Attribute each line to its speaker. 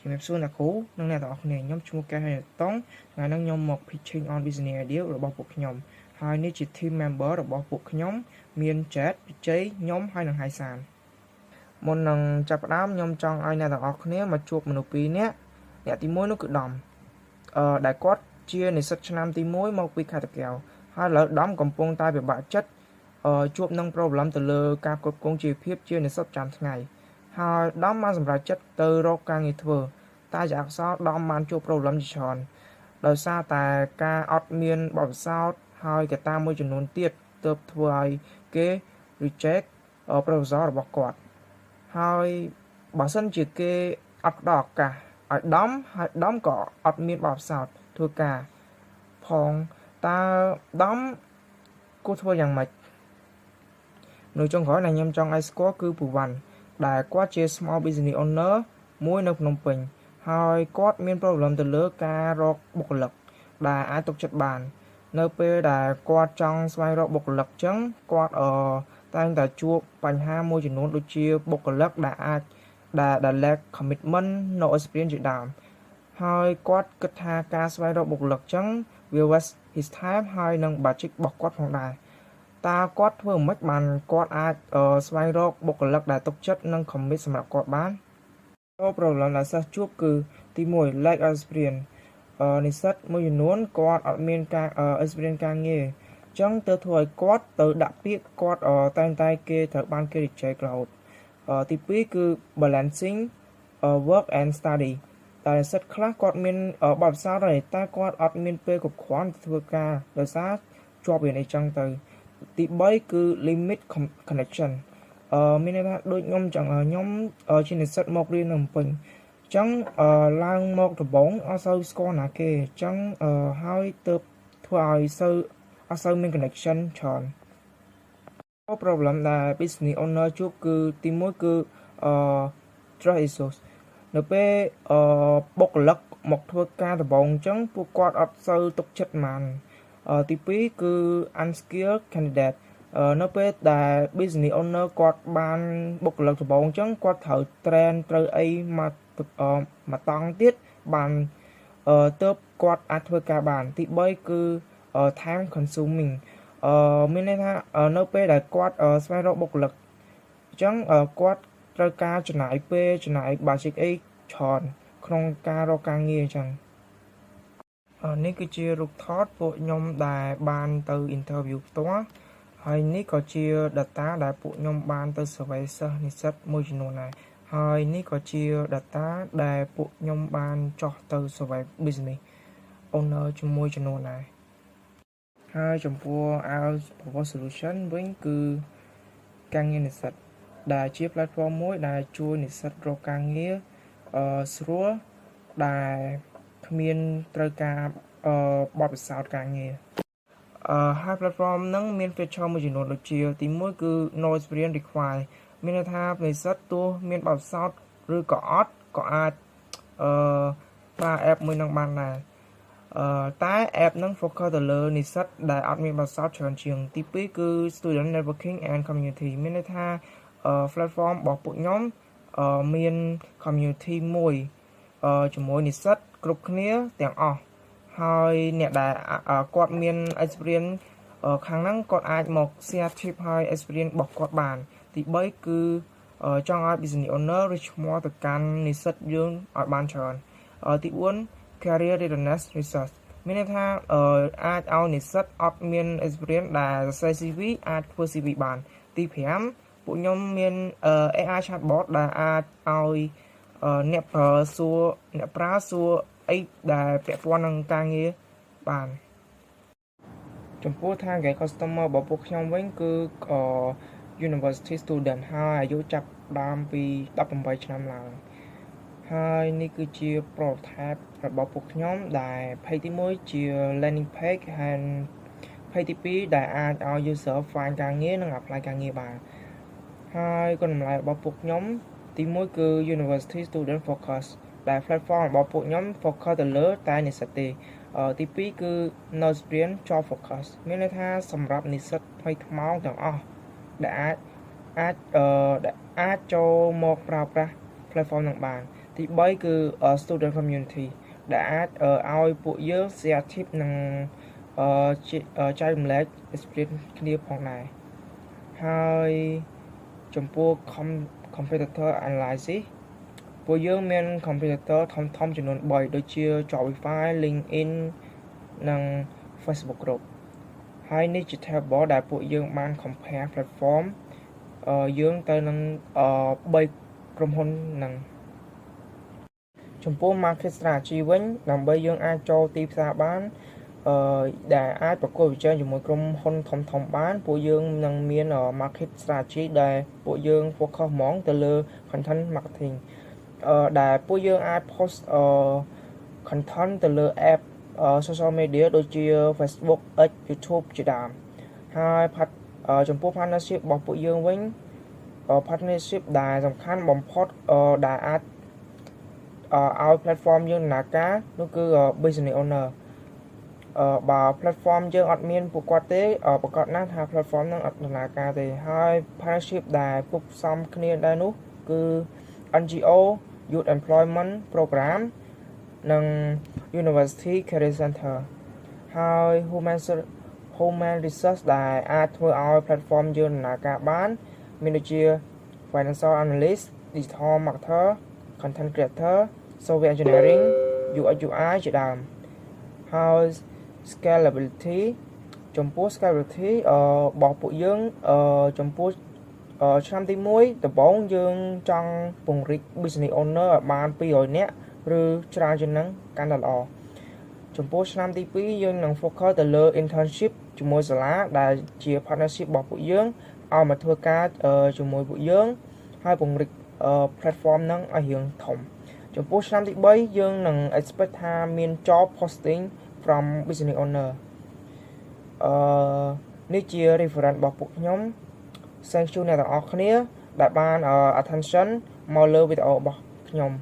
Speaker 1: ជំរាបសួរអ្នកគ្រូនិងអ្នកទាំងអស់គ្នាខ្ញុំឈ្មោះកែហេតុងថ្ងៃនេះខ្ញុំមក pitching on business idea របស់ពួកខ្ញុំហើយនេះជា team member របស់ពួកខ្ញុំមាន Chat វិជ័យខ្ញុំហើយនិងហៃសានមុននឹងចាប់ផ្ដើមខ្ញុំចង់ឲ្យអ្នកទាំងអស់គ្នាមកជួបមនុស្សពីរនាក់អ្នកទី1នោះគឺដំដែលគាត់ជានិស្សិតឆ្នាំទី1មកពីខេត្តតាកែវហើយឥឡូវដំកំពុងតែពិបាកចិត្តជួបនឹង problem ទៅលើការគ្រប់គ្រងជីវភាពជានិស្សិតប្រចាំថ្ងៃហើយដំបានសម្រេចចិត្តទៅរកការងារធ្វើតែជាអក្សរដំបានជួប problem ជាច្រើនដោយសារតែការអត់មានបទពិសោធន៍ហើយកត្តាមួយចំនួនទៀតទើបធ្វើឲ្យគេ reject proposal របស់គាត់ហើយបើសិនជាគេអត់ផ្ដល់ឱកាសឲ្យដំហើយដំក៏អត់មានបទពិសោធន៍ធ្វើការផងតើដំគួរធ្វើយ៉ាងម៉េចនៅចុងក្រោយដែលខ្ញុំចង់ឲ្យស្គាល់គឺពូវ៉ាន់ដែលគាត់ជា small business owner មួយនៅភ្នំពេញហើយគាត់មាន problem ទៅលើការរកបុគ្គលិកដែលអាចទុកចិត្តបាននៅពេលដែលគាត់ចង់ស្វែងរកបុគ្គលិកចឹងគាត់តែងតែជួបបញ្ហាមួយចំនួនដូចជាបុគ្គលិកដែលអាចដែល lack commitment no experience ជាដើមហើយគាត់គិតថាការស្វែងរកបុគ្គលិកចឹងវា waste his time ហើយនិង budget របស់គាត់ផងដែរតើគាត់ធ្វើមិនបានគាត់អាចស្វែងរកបុគ្គលិកដែលទុកចិត្តនិង commit សម្រាប់គាត់បានproblem ដែលសិស្សជួបគឺទី1 lack experience និស្សិតមួយចំនួនគាត់អត់មានការ experience ការងារអញ្ចឹងទៅធ្វើឲ្យគាត់ទៅដាក់ពាក្យគាត់តែងតែគេត្រូវបានគេ reject រហូតទី2គឺ balancing work and study តែនិស្សិតខ្លះគាត់មានបទពិសោធន៍ហើយតែគាត់អត់មានពេលគ្រប់គ្រាន់ធ្វើការដោយសារជាប់រៀនអីចឹងទៅទី3គឺ limit connection មានន័យថាដូចខ្ញុំចឹងខ្ញុំជានិស្សិតមករៀននៅភ្នំពេញអញ្ចឹងឡើងមកដំបងអត់សូវស្គាល់ណាគេអញ្ចឹងហើយទៅធ្វើឲ្យអត់សូវមាន connection ច្រើន problem ដែល business owner ជួបគឺទី1គឺtrust issues នៅពេលបុគ្គលិកមកធ្វើការដំបងអញ្ចឹងពួកគាត់អត់សូវទុកចិត្តប៉ុន្មានទី2គឺ unskilled candidate នៅពេលដែល business owner គាត់បានបុគ្គលិកដំបូងអញ្ចឹងគាត់ត្រូវ train ត្រូវអីមកតង់ទៀតបានទើបគាត់អាចធ្វើការបានទី3គឺ time consuming មានន័យថានៅពេលដែលគាត់ស្វែងរកបុគ្គលិកអញ្ចឹងគាត់ត្រូវការចំណាយពេលចំណាយ budget អីច្រើនក្នុងការរកការងារអញ្ចឹងនេះគឺជារូបថតពួកខ្ញុំដែលបានទៅ interview ផ្ទាល់ហើយនេះក៏ជា data ដែលពួកខ្ញុំបានទៅ survey សិស្សនិស្សិតមួយចំនួនដែរហើយនេះក៏ជា data ដែលពួកខ្ញុំបានចោះទៅ survey business owner ជាមួយចំនួនដែរហើយចំពោះ our proposed solution វិញគឺការងារនិស្សិតដែលជា platform មួយដែលជួយនិស្សិតរកការងារស្រួលដែលគ្មានត្រូវការបទពិសោធន៍ការងារហើយ platform ហ្នឹងមាន feature មួយចំនួនដូចជាទី1គឺ no experience required មានន័យថានិស្សិតទោះមានបទពិសោធន៍ឬក៏អត់ក៏អាចប្រើ app មួយហ្នឹងបានដែរតែ app ហ្នឹង focus ទៅលើនិស្សិតដែលអត់មានបទពិសោធន៍ច្រើនជាងទី2គឺ student networking and community មានន័យថា platform របស់ពួកខ្ញុំមាន community មួយជាមួយនិស្សិតគ្រប់គ្នាទាំងអស់ហើយអ្នកដែលគាត់មាន experience ខាងហ្នឹងគាត់អាចមក share tip ហើយ experience របស់គាត់បានទី3គឺចង់ឲ្យ business owner reach more ទៅកាន់និស្សិតយើងឲ្យបានច្រើនទី4 career readiness research មានន័យថាអាចឲ្យនិស្សិតអត់មាន experience ដែលសរសេរ CV អាចធ្វើ CV បានទី5ពួកខ្ញុំមាន AI chatbot ដែលអាចឲ្យអ្នកប្រើសួរអីដែលពាក់ព័ន្ធនឹងការងារបានចំពោះ target customer របស់ពួកខ្ញុំវិញគឺ university student ហើយអាយុចាប់ដើមពី18ឆ្នាំឡើងហើយនេះគឺជា prototype របស់ពួកខ្ញុំដែល page ទី1ជា landing page and page ទី2ដែលអាចឲ្យ user find ការងារនិង apply ការងារបានហើយគុណតម្លៃរបស់ពួកខ្ញុំទី1គឺ university student focus ដែល platform របស់ពួកខ្ញុំ focus ទៅលើតែនិស្សិតទេទី2គឺ no experience job focus មានន័យថាសម្រាប់និស្សិតថ្មីថ្មោងទាំងអស់ដែលអាចចូលមកប្រើប្រាស់ platform នឹងបាន ទី3គឺ student community ដែលអាចឲ្យពួកយើង share tip និងចែករំលែក experience គ្នាផងដែរហើយចំពោះ competitor analysis ពួកយើងមាន competitor ធំៗចំនួន3ដូចជា Shopify, LinkedIn និង Facebook Group ហើយនេះជា table ដែលពួកយើងបាន compare platform យើងទៅនឹង3ក្រុមហ៊ុនហ្នឹងចំពោះ market strategy វិញដើម្បីយើងអាចចូលទីផ្សារបានដែលអាចប្រកួតប្រជែងជាមួយក្រុមហ៊ុនធំៗបានពួកយើងនឹងមាន market strategy ដែលពួកយើង focus ហ្មងទៅលើ content marketing ដែលពួកយើងអាច post content ទៅលើ app social media ដូចជា Facebook, X, YouTube ជាដើមហើយចំពោះ partnership របស់ពួកយើងវិញpartnership ដែលសំខាន់បំផុតដែលអាចឲ្យ platform យើងដំណើរការនោះគឺ business owner បើ platform យើងអត់មានពួកគាត់ទេប្រកាសណាស់ថា platform នឹងអត់ដំណើរការទេហើយ partnership ដែលពុកផ្សំគ្នាដែរនោះគឺ NGO Youth Employment Program និង University Career Center ហើយ Human Research ដែលអាចធ្វើឲ្យ platform យើងដំណើរការបានមានដូចជា Financial Analyst, Digital Marketer, Content Creator, Software Engineering, UX UI ជាដើមហើយ Scalability ចំពោះ Scalability របស់ពួកយើងចំពោះឆ្នាំទី1ដំបូងយើងចង់ពង្រីក Business Owner ឲ្យបាន200នាក់ឬច្រើនជាងហ្នឹងកាន់តែល្អចំពោះឆ្នាំទី2យើងនឹង focus ទៅលើ internship ជាមួយសាលាដែលជា partnership របស់ពួកយើងឲ្យមកធ្វើការជាមួយពួកយើងហើយពង្រីក platform ហ្នឹងឲ្យរៀងធំចំពោះឆ្នាំទី3យើងនឹង expect ថាមាន job posting from business owner នេះជា reference របស់ពួកខ្ញុំ thank you អ្នកទាំងអស់គ្នាដែលបាន attention មកលើវីដេអូរបស់ខ្ញុំ